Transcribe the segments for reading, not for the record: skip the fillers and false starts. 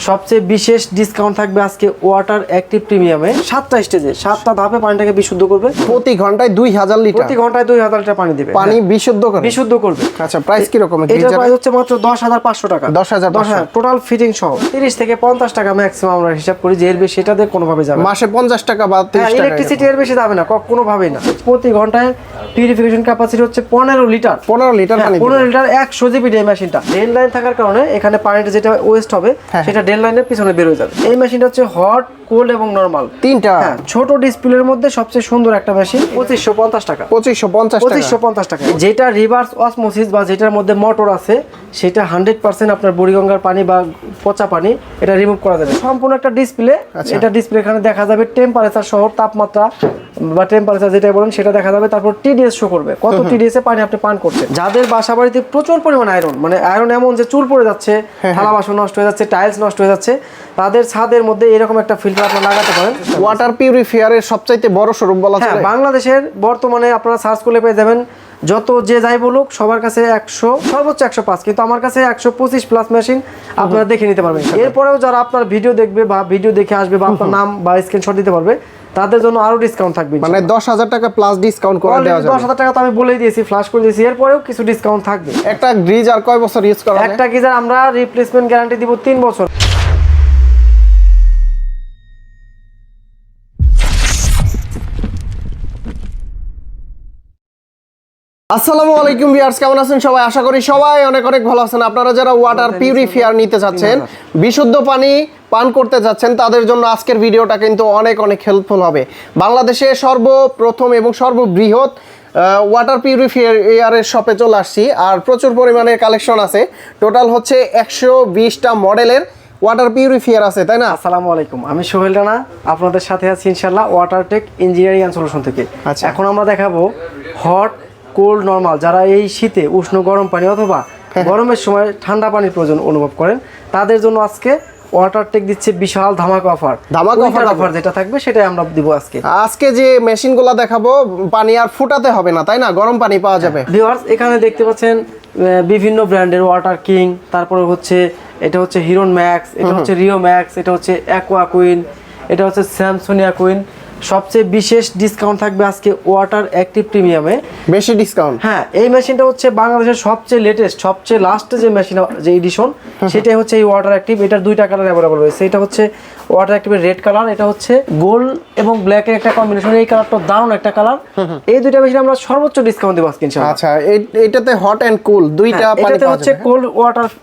সবচেয়ে বিশেষ ডিসকাউন্ট থাকবে আজকে ওয়াটার অ্যাক্টিভ প্রিমিয়ামে 7টা স্টেজে 7টা ধাপে পানিটাকে বিশুদ্ধ করবে। প্রতি ঘন্টায় 2000 লিটার, প্রতি ঘন্টায় 2000 লিটার পানি দিবে, পানি বিশুদ্ধ করে বিশুদ্ধ করবে। আচ্ছা, প্রাইস কি রকম? এটার প্রাইস হচ্ছে মাত্র 10500 টাকা। 10500 টোটাল ফিটিং সহ 30 থেকে 50 টাকা ম্যাক্সিমাম আমরা হিসাব করি, যে এর বেশি সেটাতে কোনোভাবে যাবে না। মাসে 50 টাকা বা 30 টাকা। ইলেকট্রিসিটি এর বেশি যাবে না কোনোভাবেই না। প্রতি ঘন্টায় পিউরিফিকেশন ক্যাপাসিটি হচ্ছে 15 লিটার। 15 লিটার পানি, 15 লিটার 100 জিবি এই মেশিনটা। ডেল লাইন থাকার কারণে এখানে পানিটা যেটা ওয়েস্ট হবে সেটা ডেল লাইনের পিছনে বের হয়ে যাবে। এই মেশিনটা হচ্ছে হট, কোল্ড এবং নরমাল তিনটা। ছোট ডিসপ্লের মধ্যে সবচেয়ে সুন্দর একটা মেশিন। 2550 টাকা। 2550 টাকা। যেটা রিভার্স অসমোসিস বা যেটার মধ্যে মোটর আছে সেটা 100% আপনার বুড়িগঙ্গার পানি বা পচা পানি এটা রিমুভ করা যাবে। সম্পূর্ণ একটা ডিসপ্লে। এটা ডিসপ্লে এখানে দেখা যাবে টেম্পারেচার সহ, তাপমাত্রা বা টেম্পারেচার যেটা বলেন সেটা দেখা যাবে। তারপর টিডিএস শো করবে, কত টিডিএস এ পানি আপনি পান করছেন। যাদের বাসা বাড়িতে প্রচুর পরিমাণ আয়রন, মানে আয়রন এমন যে চুল পড়ে যাচ্ছে, থালা বাসন নষ্ট হয়ে যাচ্ছে, টাইলস নষ্ট হয়ে যাচ্ছে, তাদের ছাদের মধ্যে এরকম একটা ফিল্টার আপনারা লাগাতে পারেন। ওয়াটার পিউরিফায়ারের সবচাইতে বড় স্বরূপ বলা চলে। বাংলাদেশের বর্তমানে আপনারা সার্চ করলে পেয়ে যাবেন, যত যে যাই বলুক সবার কাছে 100 সর্বোচ্চ 105, কিন্তু আমার কাছে 125 প্লাস মেশিন আপনারা দেখে নিতে পারবেন। এরপরেও যারা আপনার ভিডিও দেখবে বা ভিডিও দেখে আসবে বা আপনার নাম বা স্ক্রিনশট দিতে পারবে, তাদের জন্য আরো ডিসকাউন্ট থাকবে। মানে 10000 টাকা প্লাস ডিসকাউন্ট করে দেওয়া যাবে। 10000 টাকা তো আমি বলেই দিয়েছি, ফ্ল্যাশ করে দিয়েছি, এরপরেও কিছু ডিসকাউন্ট থাকবে। একটা গিজার কয় বছর ইউজ করা যায়? একটা গিজার আমরা রিপ্লেসমেন্ট গ্যারান্টি দিব 3 বছর। আসসালামু আলাইকুম ভিউয়ার্স, কেমন আছেন সবাই? আশা করি সবাই অনেক অনেক ভালো আছেন। আপনারা যারা ওয়াটার পিউরিফায়ার নিতে চাচ্ছেন, বিশুদ্ধ পানি পান করতে যাচ্ছেন, তাদের জন্য আজকের ভিডিওটা কিন্তু অনেক অনেক হেল্পফুল হবে। বাংলাদেশে সর্বপ্রথম এবং সর্ববৃহৎ ওয়াটার পিউরিফায়ারের শপে চলে আসছি, আর প্রচুর পরিমাণে কালেকশন আছে। টোটাল হচ্ছে 120টা মডেলের ওয়াটার পিউরিফায়ার আছে, তাই না? আসসালামু আলাইকুম, আমি সোহেল রানা, আপনাদের সাথে আছি ইনশাআল্লাহ water take engineering and solution থেকে। আচ্ছা, এখন আমরা দেখাবো হট, কোল্ড, নরমাল। যারা এই শীতে উষ্ণ গরম পানি অথবা গরমের সময় ঠান্ডা পানির প্রয়োজন অনুভব করেন, তাদের জন্য আজকে ওয়াটার টেক দিচ্ছে বিশাল ধামাকা অফার। অফার যেটা থাকবে সেটাই আমরা দিব আজকে। আজকে যে মেশিনগুলো দেখাবো, পানি আর ফুটাতে হবে না, তাই না? গরম পানি পাওয়া যাবে। ভিউয়ার্স, এখানে দেখতে পাচ্ছেন বিভিন্ন ব্র্যান্ডের ওয়াটার কিং, তারপরে হচ্ছে এটা হচ্ছে হিরন ম্যাক্স, এটা হচ্ছে রিও ম্যাক্স, এটা হচ্ছে অ্যাকোয়া কুইন, এটা হচ্ছে স্যামসোনিয়া কুইন। সবচেয়ে বিশেষ ডিসকাউন্ট থাকবে আজকে ওয়াটার অ্যাক্টিভ প্রিমিয়ামে, বেশি ডিসকাউন্ট। এই মেশিনটা হচ্ছে বাংলাদেশের সবচেয়ে লেটেস্ট, সবচেয়ে লাস্টে যে মেশিন, যে এডিশন, সেটাই হচ্ছে এই ওয়াটার অ্যাক্টিভ। এটার দুইটা কালার অ্যাভেলেবল রয়েছে। এটা হচ্ছে ওয়াটার অ্যাক্টিভের রেড কালার, এটা হচ্ছে গোল্ড এবং ব্ল্যাক এর একটা কম্বিনেশন। এই কালারটা দারুণ একটা কালার। এই দুইটা মেশিন আমরা সর্বোচ্চ ডিসকাউন্ট দেব আজকে ইনশাআল্লাহ। আচ্ছা, এটাতে হট এন্ড কুল দুইটা পানি এটাতে হচ্ছে কোল্ড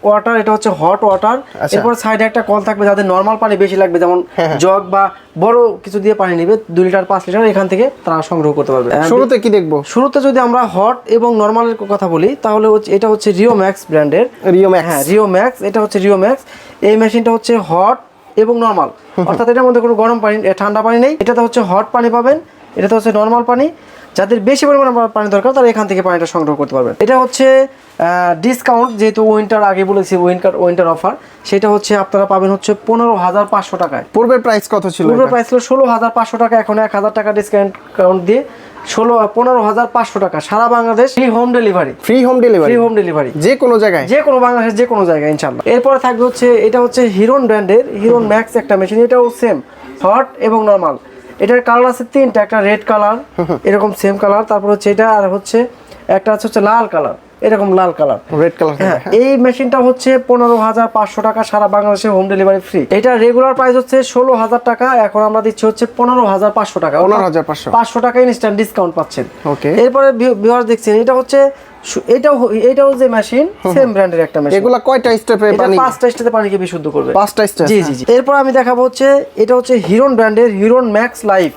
ওয়াটার, এটা হচ্ছে হট ওয়াটার। এরপর সাইডে একটা কল থাকবে, যাদের নরমাল পানি বেশি লাগবে, যেমন জগ বা বড় কিছু দিয়ে পানি নেবে 2 লিটার 5 লিটার, এখান থেকে তারা সংগ্রহ করতে পারবে। শুরুতে কি দেখবো? শুরুতে যদি আমরা হট এবং নরমালের কথা বলি, তাহলে এটা হচ্ছে রিও ম্যাক্স ব্র্যান্ডের। রিও ম্যাক্স, এটা হচ্ছে রিও ম্যাক্স। এই মেশিনটা হচ্ছে হট এবং নরমাল, অর্থাৎ এটার মধ্যে কোনো গরম পানি, ঠান্ডা পানি নেই। এটাতে হচ্ছে হট পানি পাবেন, এটাতে হচ্ছে নরমাল পানি। যাদের বেশি পরিমাণে পানি দরকার তারা এখান থেকে পানিটা সংগ্রহ করতে পারবেন। এটা হচ্ছে ডিসকাউন্ট, যেহেতু উইন্টার আগে বলেছি উইন্টার অফার, সেটা হচ্ছে আপনারা পাবেন হচ্ছে 15500 টাকায়। পূর্বের প্রাইস কত ছিল? পূর্বের প্রাইস ছিল 16500 টাকা, এখন 1000 টাকা ডিসকাউন্ট দিয়ে 15500 টাকা। সারা বাংলাদেশ ফ্রি হোম ডেলিভারি, যে কোনো জায়গায়, বাংলাদেশের যে কোনো জায়গায় ইনশাআল্লাহ। এরপরে থাকবে হচ্ছে এটা হচ্ছে হিরন ব্র্যান্ডের হিরন ম্যাক্স একটা মেশিন। এটাও সেম হট এবং নরমাল। এটার কালার আছে 3টা, একটা রেড কালার, এরকম সেম কালার, তারপর হচ্ছে এটা, আর হচ্ছে একটা হচ্ছে লাল কালার, এরকম লাল কালার, রেড কালার। এই মেশিনটা হচ্ছে 15500 টাকা, সারা বাংলাদেশে হোম ডেলিভারি ফ্রি। এটা রেগুলার প্রাইস হচ্ছে 16000 টাকা, এখন আমরা দিচ্ছি হচ্ছে 15500 টাকা। 500 টাকা ইনস্ট্যান্ট ডিসকাউন্ট পাচ্ছেন। ওকে, এরপরে ভিউয়ার্স দেখছেন, এটা হচ্ছে এটাও যে মেশিন, সেম ব্র্যান্ডের একটা মেশিন। এগুলা কয়টা স্টেপে পানি? 5টা স্টেপে পানিকে বিশুদ্ধ করবে। 5টা স্টেপ? জি। এরপর আমি দেখাবো হচ্ছে এটা হচ্ছে হিরন ব্র্যান্ডের হিরন ম্যাক্স লাইফ।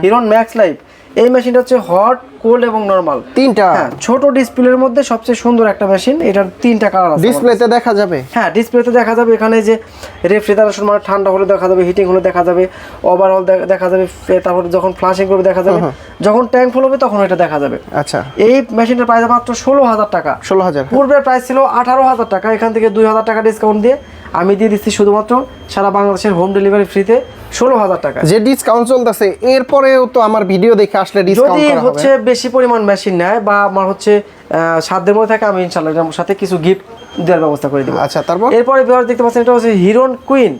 হিরন ম্যাক্স লাইফ, এই মেশিনটা হচ্ছে হট, কোল্ড এবং নরমাল তিনটা। ছোট ডিসপ্লের মধ্যে সবচেয়ে সুন্দর একটা মেশিন। এটার 3টা কালার আছে। ডিসপ্লেতে দেখা যাবে? ডিসপ্লেতে দেখা যাবে। এখানে যে রেফ্রিজারেশন, মানে ঠান্ডা হলে দেখা যাবে, হিটিং হলে দেখা যাবে, ওভারঅল দেখা যাবে, তারপর যখন ফ্লাশিং করবে দেখা যাবে, যখন ট্যাঙ্ক ফুল হবে তখন এটা দেখা যাবে। আচ্ছা, এই মেশিনটার প্রাইস মাত্র 16000 টাকা। 16000। পূর্বের প্রাইস ছিল 18000 টাকা, এখান থেকে 2000 টাকা ডিসকাউন্ট দিয়ে আমি দিয়ে দিচ্ছি শুধুমাত্র সারা বাংলাদেশের হোম ডেলিভারি ফ্রিতে 16000 টাকা। যে ডিসকাউন্ট চলতেছে, এরপরেও তো আমার ভিডিও দেখে আসলে ডিসকাউন্ট করা হবে। যদি হচ্ছে বেশি পরিমাণ মেশিন নেয় বা আমার হচ্ছে সাধ্যের মধ্যে থাকে, আমি ইনশাআল্লাহ এর সাথে কিছু গিফট দেওয়ার ব্যবস্থা করে দিব। আচ্ছা, তারপর এরপরে ভিউয়ার দেখতে পাচ্ছেন এটা হচ্ছে হিরন কুইন।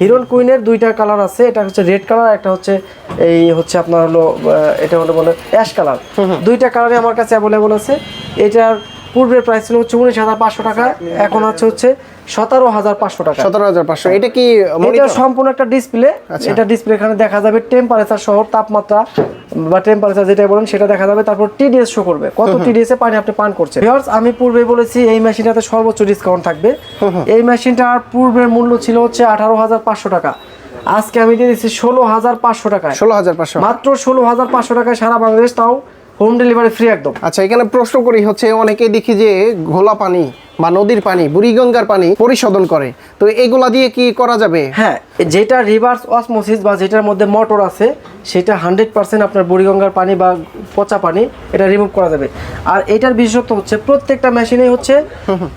হিরন কুইনের দুইটা কালার আছে, এটা হচ্ছে রেড কালার, একটা হচ্ছে এই হচ্ছে আপনার হলো এটা হলো বলে অ্যাশ কালার। দুইটা কালারই আমার কাছে অ্যাভেলেবল আছে। এটার পূর্বের প্রাইস ছিল হচ্ছে 19,500 টাকা, এখন হচ্ছে 17,500 টাকা। 17,500। এটা কি এটা সম্পূর্ণ একটা ডিসপ্লে। এটা ডিসপ্লে এখানে দেখা যাবে টেম্পারেচার সহ, তাপমাত্রা বা টেম্পারেচার যেটা বলেন সেটা দেখা যাবে। তারপর টিডিএস শো করবে, কত টিডিএস এ পানি আপনি পান করছেন। ভিউয়ার্স, আমি পূর্বেই বলেছি এই মেশিনটাতে সর্বোচ্চ ডিসকাউন্ট থাকবে। এই মেশিনটার পূর্বের মূল্য ছিল হচ্ছে 18,500 টাকা, আজকে আমি দিয়ে দিচ্ছি 16,500 টাকায়। 16,500 মাত্র 16,500 টাকায় সারা বাংলাদেশ, তাও হোম ডেলিভারি ফ্রি একদম। আচ্ছা, এখানে প্রশ্ন করি হচ্ছে অনেকে দেখি যে ঘোলা পানি বা নদীর পানি, বুড়িগঙ্গার পানি পরিশোধন করে, তো এগুলা দিয়ে কি করা যাবে? হ্যাঁ, যেটা রিভার্স অসমোসিস বা যেটার মধ্যে মোটর আছে সেটা 100% আপনার বুড়িগঙ্গার পানি বা পচা পানি এটা রিমুভ করা যাবে। আর এটার বিশেষত্ব হচ্ছে প্রত্যেকটা মেশিনেই হচ্ছে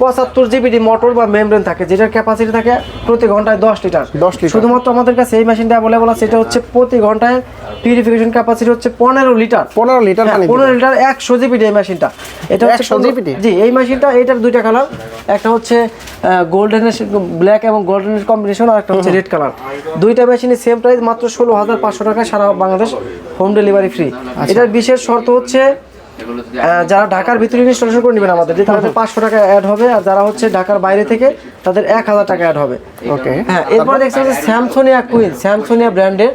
75 জিবিডি মোটর বা মেমব্রেন থাকে, যেটার ক্যাপাসিটি থাকে প্রতি ঘন্টায় 10 লিটার। শুধুমাত্র আমাদের কাছে এই মেশিনটা অ্যাভেলেবল আছে, এটা হচ্ছে প্রতি ঘন্টায় পিউরিফিকেশন ক্যাপাসিটি হচ্ছে 15 লিটার। 15 লিটার পানি, 15 লিটার 100 জিবিডি এই মেশিনটা। এটা হচ্ছে 100 জিবিডি। জি, এই মেশিনটা এটার দুইটা কালার, একটা হচ্ছে গোল্ডেনের ব্ল্যাক এবং গোল্ডেনের কম্বিনেশন, আর একটা হচ্ছে রেড কালার। দুইটা মেশিনের সেম প্রাইস, মাত্র 16,500 টাকা, সারা বাংলাদেশ হোম ডেলিভারি ফ্রি। এটার বিশেষ শর্ত হচ্ছে যারা ঢাকার ভিতরে ইনস্টলেশন করে নেবেন আমাদের, তাদের 500 টাকা অ্যাড হবে, আর যারা হচ্ছে ঢাকার বাইরে থেকে তাদের 1,000 টাকা অ্যাড হবে। ওকে। হ্যাঁ, এরপর দেখছেন যে স্যামসোনিয়া কুইন, স্যামসোনিয়া ব্র্যান্ডের।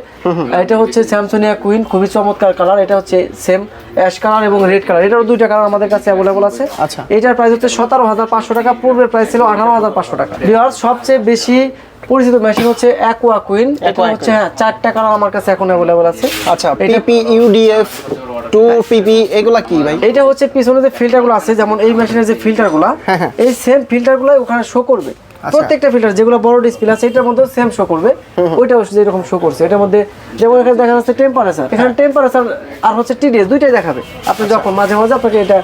এটা হচ্ছে স্যামসোনিয়া কুইন, খুবই চমৎকার কালার। এটা হচ্ছে সেম অ্যাশ কালার এবং রেড কালার, এটারও দুইটা কালার আমাদের কাছে অ্যাভেলেবল আছে। আচ্ছা, এটার প্রাইস হচ্ছে 17,500 টাকা, পূর্বের প্রাইস ছিল 18,500 টাকা। ভিউয়ার্স, সবচেয়ে বেশি পরিচিত মেশিন হচ্ছে অ্যাকোয়া কুইন। এটা হচ্ছে 4টা কালার আমার কাছে এখন অ্যাভেলেবল আছে। আচ্ছা, পিপি, ইউডিএফ, 2PP এগুলা কি ভাই? এটা হচ্ছে পিছনে যে ফিল্টারগুলো আছে, যেমন এই মেশিনের যে ফিল্টারগুলো, এই সেম ফিল্টারগুলো ওখানে শো করবে। প্রত্যেকটা ফিল্টার যেগুলো বড় ডিসপ্লে আছে এটার মধ্যে সেম শো করবে, ওইটাও যেরকম শো করছে। এটার মধ্যে যেমন এখানে দেখা যাচ্ছে টেম্পারেচার, এখানে টেম্পারেচার আর হচ্ছে টিডিএস দুইটাই দেখাবে। আপনি যখন মাঝে মাঝে আপনাকে এটা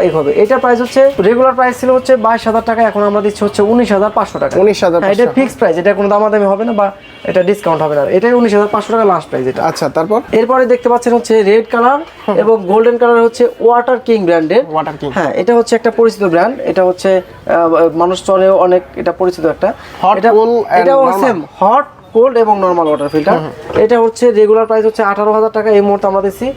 এই হবে। এটা প্রাইস হচ্ছে রেগুলার প্রাইস ছিল হচ্ছে 22,000 টাকা, এখন আমরা দিচ্ছি হচ্ছে 19,500 টাকা। 19,500। এটা ফিক্সড প্রাইস, এটা কোনো দামাদামি হবে না বা এটা ডিসকাউন্ট হবে না, এটাই 19,500 টাকা লাস্ট প্রাইস এটা। আচ্ছা, তারপর এরপরে দেখতে পাচ্ছেন হচ্ছে রেড কালার এবং গোল্ডেন কালার, হচ্ছে ওয়াটার কিং ব্র্যান্ডের। ওয়াটার কিং, হ্যাঁ, এটা হচ্ছে একটা পরিচিত ব্র্যান্ড। এটা হচ্ছে মানুষ চলেও অনেক, এটা পরিচিত একটা। এটাও সেম হট, কোল্ড এবং নরমাল ওয়াটার ফিল্টার। এটা হচ্ছে রেগুলার প্রাইস হচ্ছে 18,000 টাকা, এই মুহূর্তে আমরা দিচ্ছি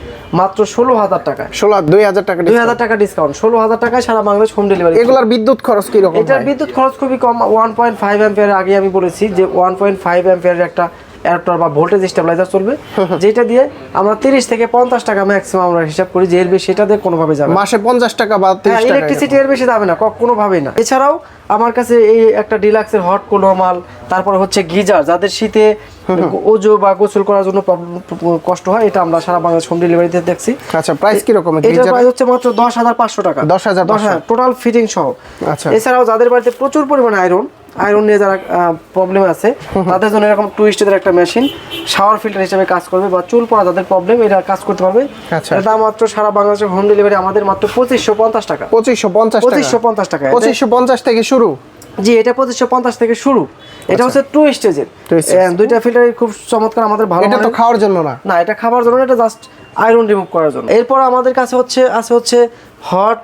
মাত্র 16,000 টাকা। 2,000 টাকা, 2,000 টাকা ডিসকাউন্ট, 16,000 টাকায় সারা বাংলাদেশ হোম ডেলিভারি। এগুলার বিদ্যুৎ খরচ কি রকম? এটার বিদ্যুৎ খরচ খুবই কম, 1.5 অ্যাম্পিয়ার। আগে আমি বলেছি যে 1.5 অ্যাম্পিয়ারের একটা অ্যাডাপ্টার বা ভোল্টেজ স্টেবিলাইজার চলবে, যেটা দিয়ে আমরা 30 থেকে 50 টাকা ম্যাক্সিমাম আমরা হিসাব করি, যে এর বেশি সেটা দিয়ে কোনোভাবে যাবে মাসে 50 টাকা বা 30 টাকা। ইলেকট্রিসিটি এর বেশি যাবে না কোনোভাবেই না। এছাড়াও আমার কাছে এই একটা ডিলাক্সের হট কোল নরমাল, তারপর হচ্ছে গিজার, যাদের শীতে ওজো বা গোসল করার জন্য কষ্ট হয়, এটা আমরা সারা বাংলাদেশ হোম ডেলিভারিতে দেখছি। আচ্ছা, প্রাইস কি রকম? এটার প্রাইস হচ্ছে মাত্র 10,500 টাকা। 10,500 টোটাল ফিটিং সহ। আচ্ছা, এছাড়াও যাদের বাড়িতে প্রচুর পরিমাণে আয়রন নিয়ে যারা প্রবলেম আছে, তাদের জন্য এরকম টুইস্টের একটা মেশিন শাওয়ার ফিল্টার হিসেবে কাজ করবে, বা চুল পড়া যাদের প্রবলেম, এটা কাজ করতে পারবে। এর দাম মাত্র সারা বাংলাদেশে হোম ডেলিভারি আমাদের মাত্র 2,550 টাকা। 2,550 টাকা, 2,550 থেকে শুরু। জি, এটা 2,550 থেকে শুরু। এটা হচ্ছে টু স্টেজের, দুইটা ফিল্টার খুব চমৎকার, আমাদের ভালো। এটা তো খাওয়ার জন্য না, এটা খাবার জন্য, এটা জাস্ট আয়রন রিমুভ করার জন্য। এরপর আমাদের কাছে আছে হট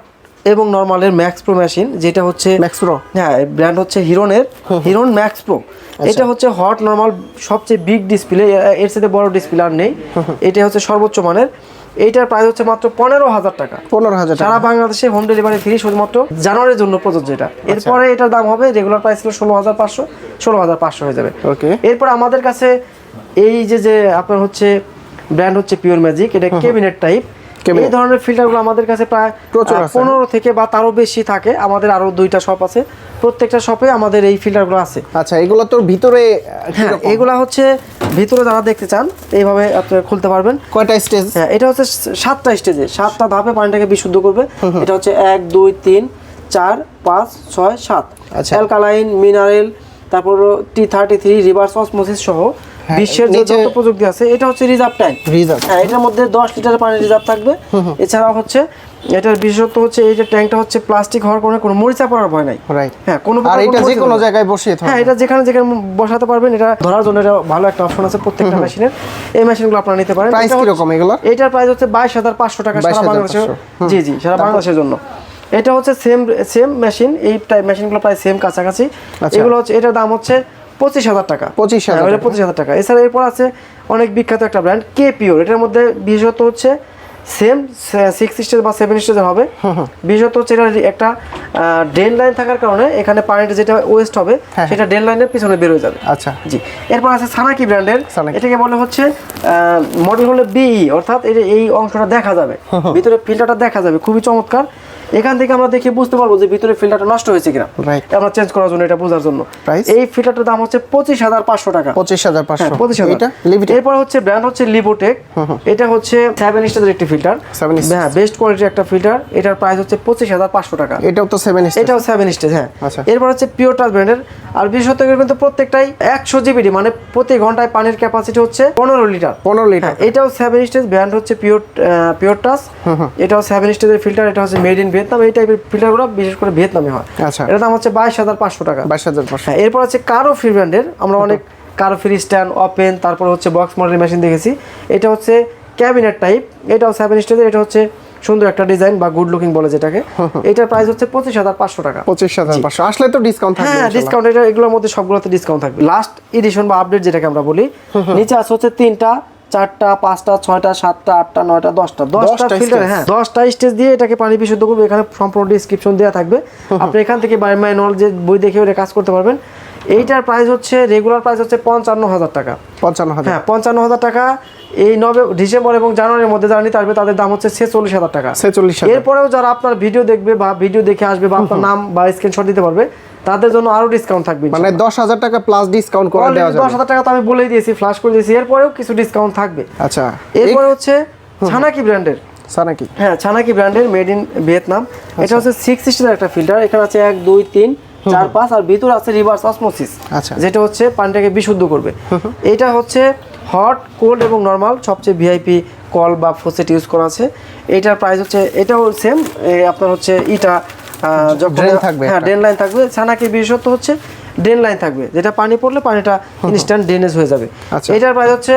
এবং নরমালের ম্যাক্স প্রো মেশিন, যেটা হচ্ছে ম্যাক্স প্রো। হ্যাঁ, ব্র্যান্ড হচ্ছে হিরন ম্যাক্স প্রো। এটা হচ্ছে হট নরমাল সবচেয়ে বিগ ডিসপ্লে, এর সাথে বড় ডিসপ্লে আর নেই। এটা হচ্ছে সর্বোচ্চ মানের। এইটার প্রাইস হচ্ছে মাত্র 15,000 টাকা। 15,000 টাকা, সারা বাংলাদেশে হোম ডেলিভারি ফ্রি, শুধুমাত্র জানুয়ারির জন্য প্রযোজ্য এটা। এরপরে এটার দাম হবে, রেগুলার প্রাইস ছিল 16,500 হয়ে যাবে। ওকে। এরপর আমাদের কাছে এই যে আপনার হচ্ছে ব্র্যান্ড হচ্ছে পিওর ম্যাজিক, এটা ক্যাবিনেট টাইপ। এই ধরনের ফিল্টারগুলো আমাদের কাছে প্রায় 15 থেকে বা তারও বেশি থাকে। আমাদের আরো 2টা শপ আছে, প্রত্যেকটা শপে আমাদের এই ফিল্টারগুলো আছে। আচ্ছা, এগুলো তো ভিতরে, হ্যাঁ, এগুলা হচ্ছে ভিতরে যারা দেখতে চান এইভাবে আপনি খুলতে পারবেন। কয়টা স্টেজ? হ্যাঁ, এটা হচ্ছে 7টা স্টেজে, 7টা ধাপে পানিটাকে বিশুদ্ধ করবে। এটা হচ্ছে 1 2 3 4 5 6 7। আচ্ছা, অ্যালকালাইন, মিনারেল, তারপর T33 রিভার্স অসমোসিস সহ বিশ্বের যত প্রযুক্তি আছে। এটা হচ্ছে রিজার্ভ ট্যাঙ্ক। হ্যাঁ, এটার মধ্যে 10 লিটারের পানি রিজার্ভ থাকবে। এছাড়াও হচ্ছে এটার বিশেষত্ব হচ্ছে এই যে ট্যাঙ্কটা হচ্ছে প্লাস্টিক হওয়ার কারণে কোনো মরিচা পড়ার ভয় নাই। হ্যাঁ, আর এটা যে কোনো জায়গায় বসিয়ে থাকবে। হ্যাঁ, এটা যেখানে বসাতে পারবেন। এটা ধরার জন্য এটা ভালো একটা অপশন আছে প্রত্যেকটা মেশিনের। এই মেশিনগুলো আপনারা নিতে পারেন। প্রাইস কি রকম এগুলো? এটার প্রাইস হচ্ছে 22,500 টাকা সারা বাংলাদেশে। জি, সারা বাংলাদেশের জন্য। এটা হচ্ছে সেম মেশিন, এই মেশিনগুলো প্রায় সেম কাছাকাছি। এগুলো হচ্ছে, এটার দাম হচ্ছে 25,000 টাকা। 25,000 টাকা। এছাড়া এরপর আছে অনেক বিখ্যাত একটা ব্র্যান্ড কে পিওর। এটার মধ্যে বিশেষত হচ্ছে সেম 6 স্টেজ বা 7 স্টেজের হবে। বিশেষত হচ্ছে এটা একটা ড্রেন লাইন থাকার কারণে এখানে পানিটা যেটা ওয়েস্ট হবে সেটা ড্রেন লাইনের পিছনে বের হয়ে যাবে। আচ্ছা জি। এরপর আছে সানাকি ব্র্যান্ডের, এটাকে বলে হচ্ছে মডেল হলো বিই, অর্থাৎ এই অংশটা দেখা যাবে, ভিতরে ফিল্টারটা দেখা যাবে, খুবই চমৎকার। এখান থেকে আমরা দেখে বুঝতে পারবো যে ভিতরে ফিল্টারটা নষ্ট হয়েছে কিনা, আমরা চেঞ্জ করার জন্য, এটা বোঝার জন্য। এই ফিল্টারটার দাম হচ্ছে 25,500 টাকা। 25,500। এরপর হচ্ছে ব্র্যান্ড হচ্ছে লিবোটেক। এটা হচ্ছে 7 স্টেজের একটি ফিল্টার, হ্যাঁ, বেস্ট কোয়ালিটির একটা ফিল্টার। এটার প্রাইস হচ্ছে 25,500 টাকা। এটাও তো 7 স্টেজ, এটাও 7 স্টেজ, হ্যাঁ। এরপর হচ্ছে পিওর টাচ ব্র্যান্ডের, আর বিশেষত কিন্তু প্রত্যেকটাই 100 জিবিডি, মানে প্রতি ঘন্টায় পানির ক্যাপাসিটি হচ্ছে 15 লিটার। 15 লিটার। এটাও 7 স্টেজ, ব্র্যান্ড হচ্ছে পিওর টাচ। এটাও 7 স্টেজের ফিল্টার। এটা হচ্ছে মেড ইন ভিয়েতনাম। এই টাইপের ফিল্টারগুলো বিশেষ করে ভিয়েতনামে হয়। আচ্ছা, এটার দাম হচ্ছে 22,500 টাকা। 22,500। এরপর আছে কারো ফ্রি ব্র্যান্ডের, আমরা অনেক কারো ফ্রি স্ট্যান্ড, ওপেন, তারপর হচ্ছে বক্স মডেল মেশিন দেখেছি। এটা হচ্ছে ক্যাবিনেট টাইপ, এটাও 7 স্টেজের। এটা হচ্ছে সুন্দর একটা ডিজাইন বা গুড লুকিং বলে যেটাকে। এটার প্রাইস হচ্ছে 25,500 টাকা। 25,500। আসলে তো ডিসকাউন্ট থাকবে। হ্যাঁ, ডিসকাউন্ট, এটা এগুলোর মধ্যে সবগুলোতে ডিসকাউন্ট থাকবে। লাস্ট এডিশন বা আপডেট যেটাকে আমরা বলি, নিচে আছে হচ্ছে 3টা, 4টা, 5টা, 6টা, 7টা, 8টা, 9টা, 10টা ফিল্টার, হ্যাঁ, 10টা স্টেজ দিয়ে এটাকে পানি বিশুদ্ধ করবে। এখানে সম্পূর্ণ ডেসক্রিপশন দেওয়া থাকবে, আপনি এখান থেকে বাই ম্যানুয়াল যে বই দেখে ওটা কাজ করতে পারবেন। এইটার প্রাইস হচ্ছে, রেগুলার প্রাইস হচ্ছে 55,000 টাকা। 55,000, হ্যাঁ, 55,000 টাকা। এই ডিসেম্বর এবং জানুয়ারির মধ্যে যারা নিতে আসবে তাদের দাম হচ্ছে 46,000 টাকা। 46,000। এরপরেও যারা আপনার ভিডিও দেখবে বা ভিডিও দেখে আসবে বা আপনার নাম বা স্ক্রিনশট দিতে পারবে, তাদের জন্য আরো ডিসকাউন্ট থাকবে, মানে 10,000 টাকা প্লাস ডিসকাউন্ট করে দেওয়া যাবে। 10,000 টাকা তো আমি বলেই দিয়েছি, ফ্ল্যাশ করে দিয়েছি। এরপরেও কিছু ডিসকাউন্ট থাকবে। আচ্ছা, এরপরে হচ্ছে ছানাকি ব্র্যান্ডের, ছানাকি, হ্যাঁ, ছানাকি ব্র্যান্ডের, মেড ইন ভিয়েতনাম। এটা হচ্ছে 6 স্টেজের একটা ফিল্টার। এখানে আছে 1 2 3 4 5, আর ভিতরে আছে রিভার্স অসমোসিস, যেটা হচ্ছে পানিটাকে বিশুদ্ধ করবে। এটা হচ্ছে হট, কোল্ড এবং নরমাল, সবচেয়ে ভিআইপি কল বা ফোসেট ইউজ করা আছে। এটার প্রাইস হচ্ছে, এটাও সেম, আপনার হচ্ছে ড্রেন থাকবে, হ্যাঁ, ড্রেন লাইন থাকবে। ছানাকি বিশেষত্ব হচ্ছে ড্রেন লাইন থাকবে, যেটা পানি পড়লে পানিটা ইনস্ট্যান্ট ড্রেনেজ হয়ে যাবে। এটার প্রাইস হচ্ছে,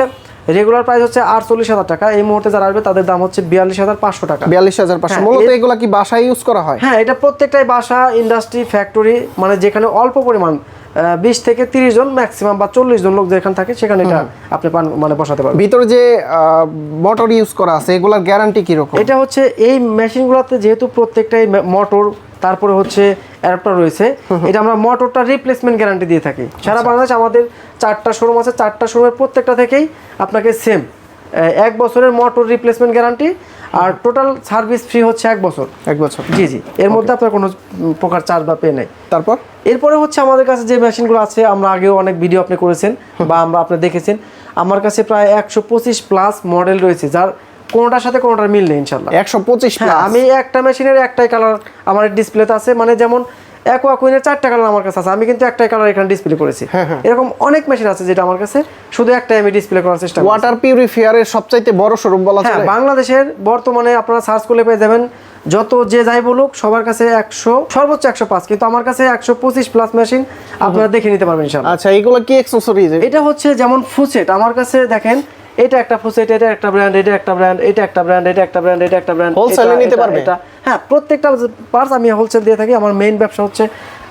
রেগুলার প্রাইস হচ্ছে 48,000 টাকা। এই মুহূর্তে যারা আসবে তাদের দাম হচ্ছে 42,500 টাকা। 42,500। মূলত এগুলা কি বাসায় ইউজ করা হয়? হ্যাঁ, এটা প্রত্যেকটাই বাসা, ইন্ডাস্ট্রি, ফ্যাক্টরি, মানে যেখানে অল্প পরিমাণ 20 থেকে 30 জন ম্যাক্সিমাম বা 40 জন লোক যেখানে থাকে সেখানে এটা আপনি মানে বসাতে পারবেন। ভিতরে যে মোটর ইউজ করা আছে এগুলার গ্যারান্টি কি রকম? এটা হচ্ছে এই মেশিনগুলোতে যেহেতু প্রত্যেকটাই মোটর, তারপরে হচ্ছে অ্যাডাপ্টার রয়েছে, এটা আমরা মোটরটা রিপ্লেসমেন্ট গ্যারান্টি দিয়ে থাকি। সারা বাংলাদেশ আমাদের 4টা শোরুম আছে, 4টা শোরুমের প্রত্যেকটা থেকেই আপনাকে সেম 1 বছরের মোটর রিপ্লেসমেন্ট গ্যারান্টি, আর টোটাল সার্ভিস ফ্রি হচ্ছে 1 বছর। 1 বছর, জি জি। এর মধ্যে আপনার কোনো প্রকার চার্জ বা পে নেই। তারপর এরপরে হচ্ছে আমাদের কাছে যে মেশিনগুলো আছে, আমরা আগেও অনেক ভিডিও আপনি করেছেন বা আপনি দেখেছেন, আমার কাছে প্রায় 125 প্লাস মডেল রয়েছে, যার কোনোটার সাথে কোনোটার মিল নেই ইনশাআল্লাহ। 125 প্লাস। আমি একটা মেশিনের একটাই কালার আমার ডিসপ্লেতে আছে, মানে যেমন অ্যাকোয়াকুইনের 4টা কালার আমার কাছে আছে, আমি কিন্তু একটাই কালার এখানে ডিসপ্লে করেছি। এরকম অনেক মেশিন আছে যেটা আমার কাছে শুধু একটাই আমি ডিসপ্লে করার চেষ্টা করি। ওয়াটার পিউরিফায়ারের সবচাইতে বড় শোরুম বলা চলে বাংলাদেশের বর্তমানে, আপনারা সার্চ করলে পেয়ে যাবেন, যত যে যাই বলুক সবার কাছে 100, সর্বোচ্চ 105, কিন্তু আমার কাছে 125 প্লাস মেশিন আপনারা দেখে নিতে পারবেন ইনশাআল্লাহ। আচ্ছা, এগুলো কি অ্যাকসেসরিজ? এটা হচ্ছে যেমন ফুসেট, আমার কাছে দেখেন, এটা একটা ফুসেট, এটা একটা ব্র্যান্ড, এটা একটা ব্র্যান্ড, এটা একটা ব্র্যান্ড, এটা একটা ব্র্যান্ড, এটা একটা ব্র্যান্ড, হোলসেলে নিতে পারবে? হ্যাঁ, প্রত্যেকটা পার্টস আমি হোলসেল দিয়ে থাকি। আমার মেইন ব্যবসা হচ্ছে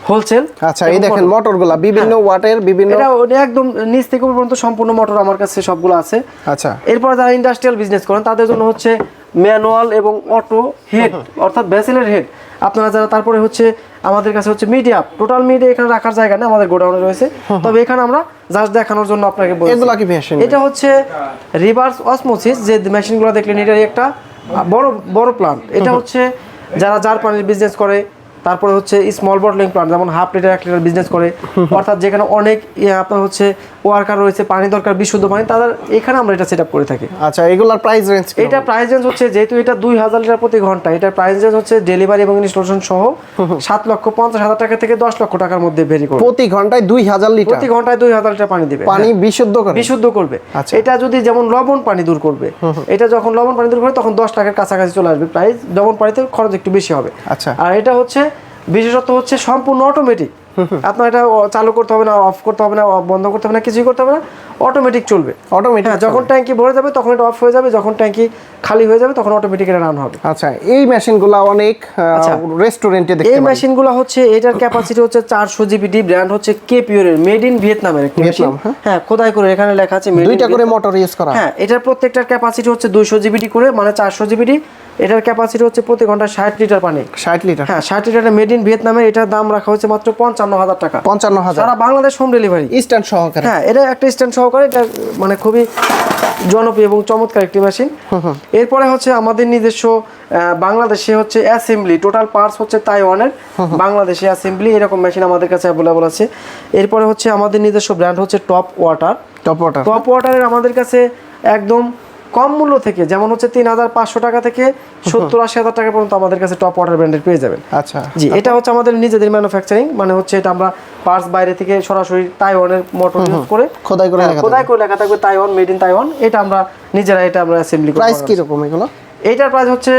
হোলসেল। আচ্ছা, এই দেখেন মোটরগুলো বিভিন্ন ওয়াটের, বিভিন্ন, এটা একদম নিচ থেকে উপর পর্যন্ত সম্পূর্ণ মোটর আমার কাছে সবগুলো আছে। আচ্ছা, এরপর যারা ইন্ডাস্ট্রিয়াল বিজনেস করেন তাদের জন্য হচ্ছে ম্যানুয়াল এবং অটো হেড, অর্থাৎ ভেসেলের হেড আপনারা যারা, তারপরে হচ্ছে আমাদের কাছে হচ্ছে মিডিয়া, টোটাল মিডিয়া এখানে রাখার জায়গা না, আমাদের গোডাউনে রয়েছে, তবে এখানে আমরা জাস্ট দেখানোর জন্য আপনাকে বলছি। এগুলো কি মেশিন? এটা হচ্ছে রিভার্স অসমোসিস, যে মেশিনগুলো দেখলেন, এটাই একটা বড় প্ল্যান্ট। এটা হচ্ছে যারা জার পানির বিজনেস করে, তারপরে হচ্ছে স্মল বটলিং প্ল্যান্ট, যেমন 1/2 লিটার 1 লিটার বিজনেস করে, অর্থাৎ যেখানে অনেক আপনার হচ্ছে ওয়ার্কার রয়েছে, পানি দরকার, বিশুদ্ধ পানি, তাদের এখানে আমরা এটা সেটআপ করে থাকি। আচ্ছা, এগুলোর প্রাইস রেঞ্জ কি? এটা প্রাইস রেঞ্জ হচ্ছে, যেহেতু এটা 2000 লিটার প্রতি ঘন্টা, এটা প্রাইস রেঞ্জ হচ্ছে ডেলিভারি এবং ইনস্টলেশন সহ 7,50,000 টাকা থেকে 10 লক্ষ টাকার মধ্যে ভেরি করবে। প্রতি ঘন্টায় 2000 লিটার? প্রতি ঘন্টায় 2000 লিটার পানি দিবে, পানি বিশুদ্ধ করবে। এটা যদি যেমন লবণ পানি দূর করবে, এটা যখন লবণ পানি দূর করবে তখন 10 টাকার কাছাকাছি চলে আসবে প্রাইস। লবণ পানিতে খরচ একটু বেশি হবে। আচ্ছা, আর এটা হচ্ছে বিশেষত হচ্ছে সম্পূর্ণ অটোমেটিক, আপনার এটা চালু করতে হবে না, অফ করতে হবে না, বন্ধ করতে হবে না, কিছুই করতে হবে না, অটোমেটিক চলবে। অটোমেটিক, হ্যাঁ, যখন ট্যাঙ্কি ভরে যাবে তখন এটা অফ হয়ে যাবে, যখন ট্যাঙ্কি খালি হয়ে যাবে তখন অটোমেটিক এটা রান হবে। আচ্ছা, এই মেশিনগুলো অনেক রেস্টুরেন্টে দেখতে পাই। এই মেশিনগুলো হচ্ছে, এটার ক্যাপাসিটি হচ্ছে 400 জিবিডি, ব্র্যান্ড হচ্ছে কে পিওরের, মেড ইন ভিয়েতনামের একটা মেশিন। হ্যাঁ, খোদাই করে এখানে লেখা আছে মেড ইন। দুইটা করে মোটর ইউজ করা। হ্যাঁ, এটার প্রত্যেকটার ক্যাপাসিটি হচ্ছে 200 জিবিডি করে, মানে 400 জিবিডি। এটার ক্যাপাসিটি হচ্ছে প্রতি ঘন্টায় 60 লিটার পানি। 60 লিটার? হ্যাঁ, 60 লিটার, মেড ইন ভিয়েতনামে। এটার দাম রাখা হচ্ছে মাত্র 55,000 টাকা। 55,000 সারা বাংলাদেশ হোম ডেলিভারি, স্ট্যান্ড সহকারে। হ্যাঁ, এটা একটা স্ট্যান্ড সহকারে। এটা মানে খুবই জনপ্রিয় এবং চমৎকার একটি মেশিন। এরপরে হচ্ছে আমাদের নিজস্ব বাংলাদেশে হচ্ছে অ্যাসেম্বলি, টোটাল পার্টস হচ্ছে তাইওয়ানের, বাংলাদেশে অ্যাসেম্বলি এরকম মেশিন আমাদের কাছে অ্যাভেলেবল আছে। এরপরে হচ্ছে আমাদের নিজস্ব ব্র্যান্ড হচ্ছে টপ ওয়াটার। টপ ওয়াটারের আমাদের কাছে একদম কম মূল্য থেকে, যেমন হচ্ছে 3,500 টাকা থেকে 70-80,000 টাকা পর্যন্ত আমাদের কাছে টপ ওয়াটার ব্র্যান্ডের পেয়ে যাবেন। আচ্ছা জি, এটা হচ্ছে আমাদের নিজেদের ম্যানুফ্যাকচারিং, মানে হচ্ছে এটা আমরা পার্টস বাইরে থেকে সরাসরি তাইওয়ানের মোটর ইউজ করে খোদাই করে লেখা থাকবে তাইওয়ান, মেড ইন তাইওয়ান। এটা আমরা নিজেরা অ্যাসেম্বলি করি। প্রাইস কি রকম এগুলো? এইটার প্রাইস হচ্ছে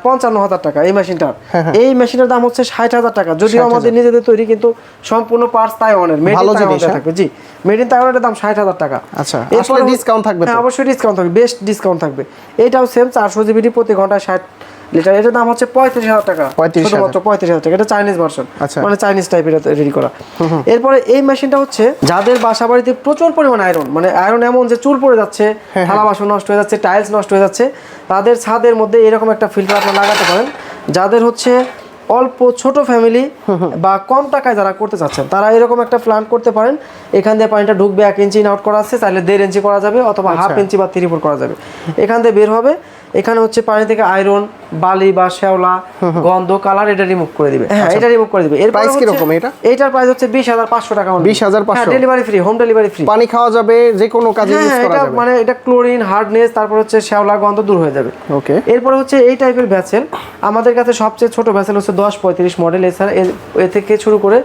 55,000 টাকা এই মেশিনটার। এই মেশিনের দাম হচ্ছে 60,000 টাকা, যদিও আমাদের নিজেদের তৈরি, কিন্তু সম্পূর্ণ পার্টস তাইওয়ানের, মেড ইন তাইওয়ান থাকবে। জি, মেড ইন তাইওয়ানের দাম 60,000 টাকা। আচ্ছা, এরপরে ডিসকাউন্ট থাকবে? হ্যাঁ, অবশ্যই ডিসকাউন্ট থাকবে, বেস্ট ডিসকাউন্ট থাকবে। এটাও সেম 400 জিবিডি, প্রতি ঘন্টায় 60 লিটার। এটার দাম হচ্ছে 35,000 টাকা, শুধুমাত্র 35,000 টাকা। এটা চাইনিজ ভার্সন, মানে চাইনিজ টাইপের রেডি করা। এরপরে এই মেশিনটা হচ্ছে যাদের বাসা বাড়িতে প্রচুর পরিমাণ আয়রন, মানে আয়রন এমন যে চুল পড়ে যাচ্ছে, থালা বাসন নষ্ট হয়ে যাচ্ছে, টাইলস নষ্ট হয়ে যাচ্ছে, তাদের ছাদের মধ্যে এরকম একটা ফিল্টার আপনারা লাগাতে পারেন। যাদের হচ্ছে অল্প ছোট ফ্যামিলি বা কম টাকায় যারা করতে চাচ্ছেন, তারা এরকম একটা প্ল্যান করতে পারেন। এখান দিয়ে পানিটা ঢুকবে, 1 ইঞ্চি আউট করা আছে, চাইলে 1.5 ইঞ্চি করা যাবে, অথবা 1/2 ইঞ্চি বা 3/4 করা যাবে। এখান দিয়ে বের হবে, এখানে হচ্ছে পানি থেকে আয়রন, বালি বা শ্যাওলা, গন্ধ, কালার এটা রিমুভ করে দিবে। হ্যাঁ, এটা রিমুভ করে দিবে। এর প্রাইস কি রকম এটা? এটার প্রাইস হচ্ছে 20,500 টাকা। 20,500? Delivery free, home delivery free. পানি খাওয়া যাবে, যে কোনো কাজে ইউজ করা যাবে। মানে এটা ক্লোরিন, হার্ডনেস, তারপর হচ্ছে শ্যাওলা, গন্ধ দূর হয়ে যাবে। ওকে। এরপর হচ্ছে এই টাইপের ভ্যাসেল আমাদের কাছে সবচেয়ে ছোট ভ্যাসেল হচ্ছে 10-35 মডেল। এছাড়া এ থেকে শুরু করে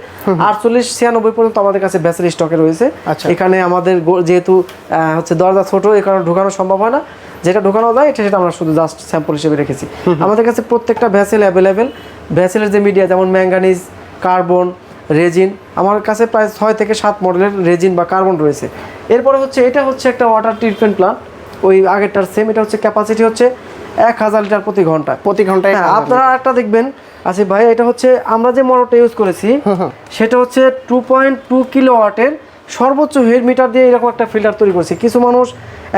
48-96 পর্যন্ত আমাদের কাছে ভ্যাসেল স্টকে রয়েছে। এখানে আমাদের যেহেতু হচ্ছে দরজা ছোট, এই কারণে ঢোকানো সম্ভব হয় না। যেটা ঢোকানো যায় সেটা আমরা শুধু জাস্ট স্যাম্পল হিসেবে রেখেছি। আমাদের কাছে প্রত্যেকটা ভ্যাসেল অ্যাভেলেবেল। ভ্যাসেলের যে মিডিয়া, যেমন ম্যাঙ্গানিজ, কার্বন, রেজিন, আমার কাছে প্রায় 6 থেকে 7 মডেলের রেজিন বা কার্বন রয়েছে। এরপরে হচ্ছে এটা হচ্ছে একটা ওয়াটার ট্রিটমেন্ট প্ল্যান্ট, ওই আগেরটার সেম। এটা হচ্ছে ক্যাপাসিটি হচ্ছে 1000 লিটার প্রতি ঘন্টায়। আপনারা একটা দেখবেন আসিফ ভাই, এটা হচ্ছে আমরা যে মোটরটা ইউজ করেছি সেটা হচ্ছে 2.2 কিলোওয়াটের সর্বোচ্চ হেড মিটার দিয়ে এরকম একটা ফিল্টার তৈরি করছি। কিছু মানুষ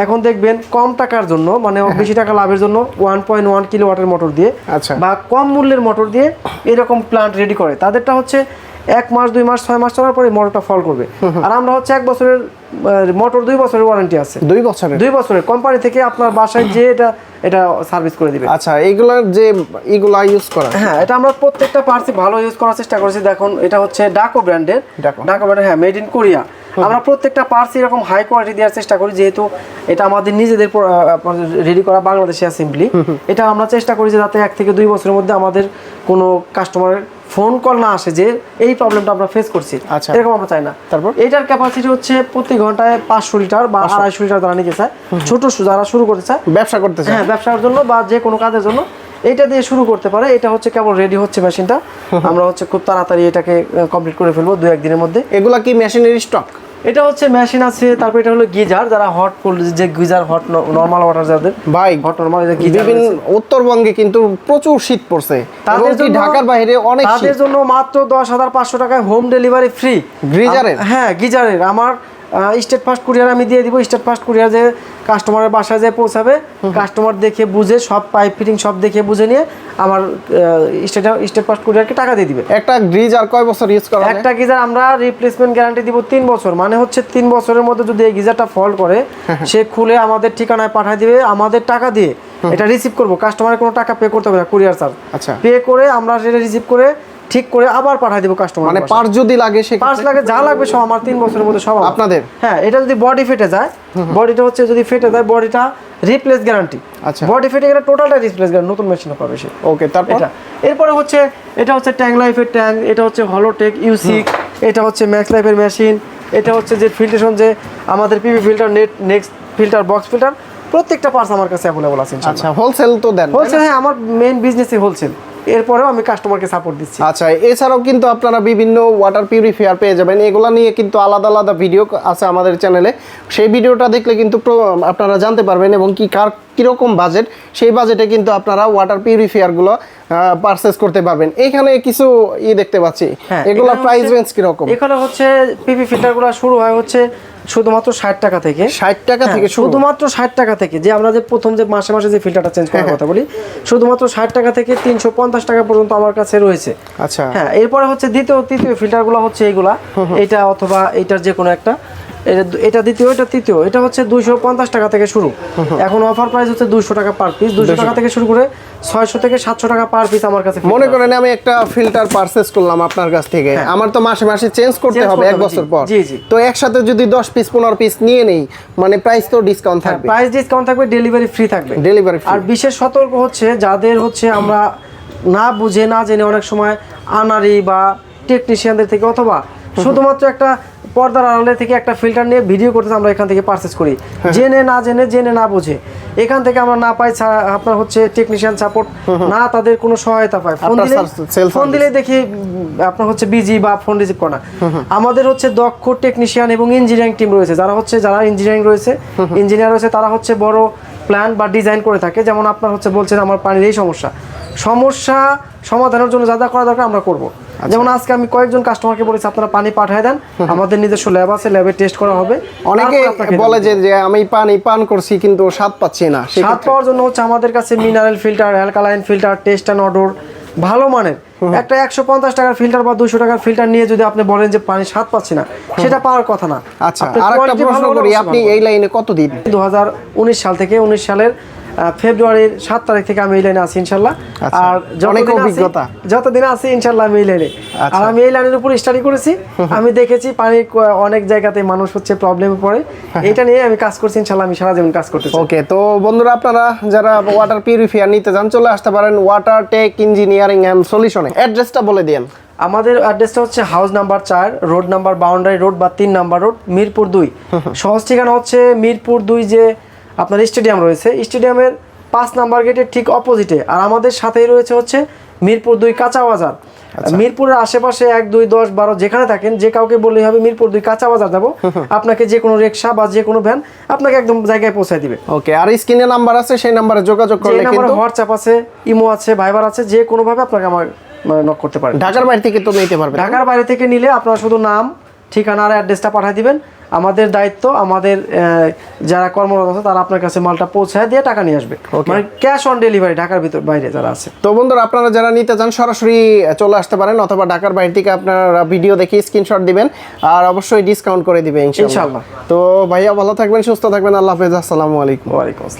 এখন দেখবেন কম টাকার জন্য, মানে বেশি টাকা লাভের জন্য 1.1 কিলোওয়াটের মোটর দিয়ে বা কম মূল্যের মোটর দিয়ে এরকম প্ল্যান্ট রেডি করে। তাদেরটা হচ্ছে 1 মাস, 2 মাস, 6 মাস চলার পরে মোটরটা ফল করবে। আর আমরা হচ্ছে 1 বছরের মোটর, 2 বছরের ওয়ারেন্টি আছে। 2 বছরের কোম্পানি থেকে আপনার বাসায় যে এটা সার্ভিস করে দিবে। আচ্ছা, এগুলা ইউজ করা? হ্যাঁ, এটা আমরা প্রত্যেকটা পার্টসই ভালো ইউজ করার চেষ্টা করেছি। দেখুন, এটা হচ্ছে ডাকো ব্র্যান্ডের, হ্যাঁ, মেড ইন কোরিয়া। আমরা প্রত্যেকটা পার্টস এরকম হাই কোয়ালিটি দেওয়ার চেষ্টা করি, যেহেতু এটা আমাদের নিজেদের রেডি করা বাংলাদেশি অ্যাসেম্বলি। এটা আমরা চেষ্টা করি যে যাতে 1 থেকে 2 বছরের মধ্যে আমাদের কোনো কাস্টমারের ফোন কল না আসে যে এই প্রবলেমটা আমরা ফেস করছি, এরকম আমরা চাই না। তারপর এটার ক্যাপাসিটি হচ্ছে প্রতি ঘন্টায় 500 লিটার বা 250 লিটার যারা নিতে চায়, ছোট যারা শুরু করতে চায়, ব্যবসা করতে চায়, হ্যাঁ, ব্যবসার জন্য বা যে কোনো কাজের জন্য এটা দিয়ে শুরু করতে পারে। এটা হচ্ছে কেবল রেডি হচ্ছে মেশিনটা, আমরা হচ্ছে খুব তাড়াতাড়ি এটাকে কমপ্লিট করে ফেলবো 2-1 দিনের মধ্যে। এগুলা কি মেশিনের স্টক? এটা হচ্ছে মেশিন আছে। তারপর এটা হলো গিজার, যারা হট যে গিজার, হট নরমাল ওয়াটার যাদের ভাই, হট নরমাল গিজার। উত্তরবঙ্গে কিন্তু প্রচুর শীত পড়ছে, তাদের জন্য ঢাকার বাইরে অনেক শীত, তাদের জন্য মাত্র 10,500 টাকায় হোম ডেলিভারি ফ্রি গিজারের। হ্যাঁ, গিজারের আমার স্টেট ফার্স্ট কুরিয়ার আমি দিয়ে দিব। স্টেট ফার্স্ট কুরিয়ার যে কাস্টমারের বাসায় যে পৌঁছাবে, কাস্টমার দেখে বুঝে সব পাইপ ফিটিং সব দেখে বুঝে নিয়ে আমার স্টেট ফার্স্ট কুরিয়ারকে টাকা দিয়ে দিবে। একটা গিজার কয় বছর ইউজ করা? একটা গিজার আমরা রিপ্লেসমেন্ট গ্যারান্টি দিব 3 বছর। মানে হচ্ছে 3 বছরের মধ্যে যদি এই গিজারটা ফল্ট করে, সে খুলে আমাদের ঠিকানায় পাঠিয়ে দিবে, আমাদের টাকা দিয়ে এটা রিসিভ করব। কাস্টমারের কোনো টাকা পে করতে হবে না, কুরিয়ার চার্জ। আচ্ছা, পে করে আমরা সেটা রিসিভ করে ঠিক করে আবার পাঠিয়ে দেব কাস্টমার। মানে পার্টস যদি লাগে, সে পার্টস লাগে, যা লাগবে সব আমার 3 বছরের মধ্যে সব আপনাদের। হ্যাঁ, এটা যদি বডি ফেটে যায়, বডিটা হচ্ছে যদি ফেটে যায়, বডিটা রিপ্লেস গ্যারান্টি। আচ্ছা, বডি ফেটে গেলে টোটালটা রিপ্লেস গ্যারান্টি, নতুন মেশিন পাবে সে। ওকে, তারপর এরপরে হচ্ছে এটা হচ্ছে ট্যাঙ্ক লাইফের ট্যাঙ্ক, এটা হচ্ছে হলোটেক ইউসিক, এটা হচ্ছে ম্যাক্স লাইফের মেশিন, এটা হচ্ছে যে ফিল্ট্রেশন, যে আমাদের PP filter, next filter, box filter, প্রত্যেকটা পার্টস আমার কাছে অ্যাভেলেবল আছে। আচ্ছা, হোলসেল তো দেন? হোলসেল, হ্যাঁ, আমার মেইন বিজনেসই হোলসেল। এরপরেও আমি কাস্টমারকে সাপোর্ট দিচ্ছি। আচ্ছা, এছাড়াও কিন্তু আপনারা বিভিন্ন ওয়াটার পিউরিফায়ার পেয়ে যাবেন, এগুলা নিয়ে কিন্তু আলাদা আলাদা ভিডিও আছে আমাদের চ্যানেলে। সেই ভিডিওটা দেখলে কিন্তু আপনারা জানতে পারবেন এবং কিরকম বাজেট, সেই বাজেটে কিন্তু আপনারা ওয়াটার পিউরিফায়ারগুলো পারচেজ করতে পারবেন। এখানে কিছু দেখতে পাচ্ছি, এগুলোর প্রাইস রেঞ্জ কিরকম? এখানে হচ্ছে পিপি ফিল্টারগুলো শুরু হয় হচ্ছে শুধুমাত্র 60 টাকা থেকে। 60 টাকা থেকে শুধুমাত্র 60 টাকা থেকে, যে আমরা যে প্রথম যে মাসে মাসে যে ফিল্টারটা চেঞ্জ করার কথা বলি, শুধুমাত্র 60 টাকা থেকে 350 টাকা পর্যন্ত আমার কাছে রয়েছে। আচ্ছা, হ্যাঁ, এরপরে হচ্ছে দ্বিতীয় তৃতীয় ফিল্টারগুলো হচ্ছে এইগুলা, এটা অথবা এইটার যে কোনো একটা, এটা দ্বিতীয়, এটা তৃতীয়, এটা হচ্ছে 250 টাকা থেকে শুরু। এখন অফার প্রাইস হচ্ছে 200 টাকা পার পিস, 200 টাকা থেকে শুরু করে 600 থেকে 700 টাকা পার পিস আমার কাছে। মনে করেন আমি একটা ফিল্টার পারচেজ করলাম আপনার কাছ থেকে, আমার তো মাসে মাসে চেঞ্জ করতে হবে 1 বছর পর। তো একসাথে যদি 10 পিস 15 পিস নিয়ে নেই, মানে প্রাইস তো ডিসকাউন্ট থাকবে? প্রাইস ডিসকাউন্ট থাকবে, ডেলিভারি ফ্রি থাকবে। Delivery free. আর বিশেষ সতর্ক হচ্ছে যাদের হচ্ছে আমরা না বুঝে না জেনে অনেক সময় আনারি বা টেকনিশিয়ানদের থেকে অথবা শুধুমাত্র একটা পর্দার আড়ালে থেকে একটা ফিল্টার নিয়ে ভিডিও করতে আমরা এখান থেকে পারচেজ করি, জেনে না বুঝে। এখান থেকে আমরা না পাই আপনার হচ্ছে টেকনিশিয়ান সাপোর্ট, না তাদের কোনো সহায়তা পাই। ফোন দিলে দেখি আপনার হচ্ছে বিজি বা ফোন রিসিভ করে না। আমাদের হচ্ছে দক্ষ টেকনিশিয়ান এবং ইঞ্জিনিয়ারিং টিম রয়েছে, যারা ইঞ্জিনিয়ারিং রয়েছে, ইঞ্জিনিয়ার রয়েছে, তারা হচ্ছে বড় প্ল্যান বা ডিজাইন করে থাকে। যেমন আপনার হচ্ছে বলছেন আমার পানির এই সমস্যা সমাধানের জন্য যা যা করা দরকার আমরা করব। যেমন আজকে আমি কয়েকজন কাস্টমারকে বলেছি আপনারা পানি পাঠিয়ে দেন, আমাদের নিজস্ব ল্যাব আছে, ল্যাবে টেস্ট করা হবে। অনেকে বলে যে আমি পানি পান করছি কিন্তু স্বাদ পাচ্ছি না, স্বাদ পাওয়ার জন্য হচ্ছে আমাদের কাছে mineral filter, alkaline filter, taste and odour ভালো মানের একটা 150 টাকার ফিল্টার বা 200 টাকার ফিল্টার নিয়ে যদি আপনি বলেন যে পানি স্বাদ পাচ্ছি না, সেটা পাওয়ার কথা না। আচ্ছা, আরেকটা প্রশ্ন করি, আপনি এই লাইনে কতদিন? 2019 সাল থেকে 19 সালের ফেব্রুয়ারির 7 তারিখ থেকে আমি এই লাইনে আছি ইনশাল্লাহ। আর যতদিন আছি ইনশাল্লাহ আমি এই লাইনে। আর আমি এই লাইনের উপর স্টাডি করেছি, আমি দেখেছি পানির অনেক জায়গাতে মানুষ হচ্ছে প্রবলেমে পড়ে, এটা নিয়ে আমি কাজ করছি ইনশাল্লাহ, আমি সারা জীবন কাজ করতেছি। ওকে, তো বন্ধুরা আপনারা যারা ওয়াটার পিউরিফায়ার নিতে চান চলে আসতে পারেন ওয়াটার টেক ইঞ্জিনিয়ারিং এন্ড সলিউশনে। অ্যাড্রেসটা বলে দেন। আমাদের অ্যাড্রেসটা হচ্ছে house number 4, road number boundary road বা 3 নাম্বার রোড, মিরপুর 2। সহজ ঠিকানা হচ্ছে মিরপুর 2 যে আপনার স্টেডিয়াম রয়েছে, স্টেডিয়ামের 5 নাম্বার গেটের ঠিক অপোজিটে। আর আমাদের সাথেই রয়েছে হচ্ছে মিরপুর 2 কাঁচা বাজার। মিরপুরের আশেপাশে 1, 2, 10, 12 যেখানে থাকেন, যে কাউকে বললেই হবে মিরপুর 2 কাঁচা বাজার যাবো, আপনাকে যে কোনো রিক্সা বা যে কোনো ভ্যান আপনাকে একদম জায়গায় পৌঁছায় দিবে। ওকে, আর স্ক্রিনে নাম্বার আছে, সেই নাম্বারে যোগাযোগ করলে কিন্তু হোয়াটসঅ্যাপ আছে, ইমো আছে, ভাইবার আছে, যে কোনো ভাবে আপনাকে আমার নক করতে পারেন। ঢাকার বাইরে থেকে তো নিতে পারবেন। ঢাকার বাইরে থেকে নিলে আপনারা শুধু নাম, ঠিকানা আর অ্যাড্রেসটা পাঠিয়ে দিবেন। আমাদের দায়িত্ব, আমাদের যারা কর্মরত আছে তারা আপনার কাছে মালটা পৌঁছায় দিয়ে টাকা নিয়ে আসবে, মানে ক্যাশ অন ডেলিভারি ঢাকার ভিতর বাইরে যারা আছে। তো বন্ধুরা আপনারা যারা নিতে চান সরাসরি চলে আসতে পারেন, অথবা ঢাকার বাইরে থেকে আপনারা ভিডিও দেখে স্ক্রিনশট দিবেন, আর অবশ্যই ডিসকাউন্ট করে দিবে ইনশাআল্লাহ। তো ভাইয়া ভালো থাকবেন, সুস্থ থাকবেন, আল্লাহ হাফেজ, আসসালামু আলাইকুম। ওয়ালাইকুম আসসালাম।